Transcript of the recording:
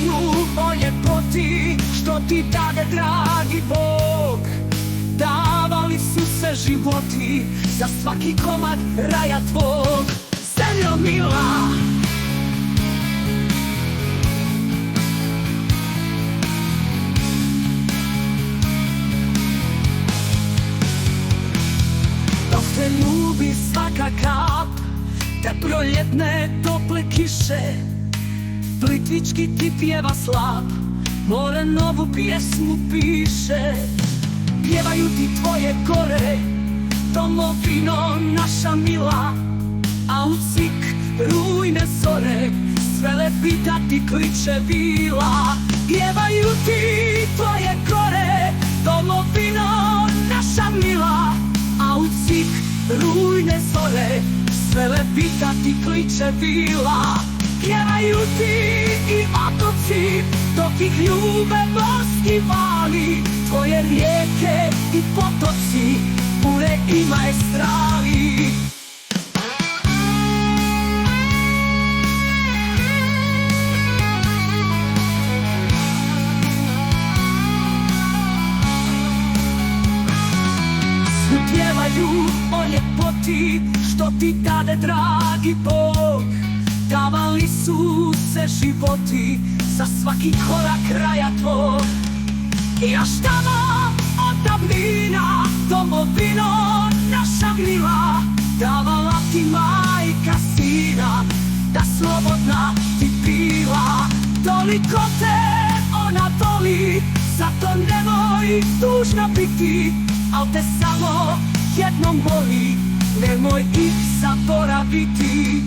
pjevaju o ljepoti što ti dade dragi Bog. Davali su se životi za svaki komad raja tvog. Zemljo mila, dok te ljubi svaka kap, te proljetne tople kiše, Plitvički ti pjeva slab, more novu pjesmu piše. Pjevaju ti tvoje gore, domovino naša mila, a u cik rujne zore sve lepita ti kliče vila. Pjevaju ti tvoje gore, domovino naša mila, a u cik rujne zore sve lepita ti kliče vila. Pjevaju ti i otoci dok ih ljube morski vali, tvoje rijeke i potoci pune i maestrali. Svi pjevaju o ljepoti što ti dade dragi Bog. Davali su se životi za svaki korak kraja tvog. I još tamo od davnina, domovino naša mila, davala ti majka sina, da slobodna ti bila. Toliko te ona voli, zato nemoj tužna biti, al te samo jednom voli, nemoj ih zaboraviti.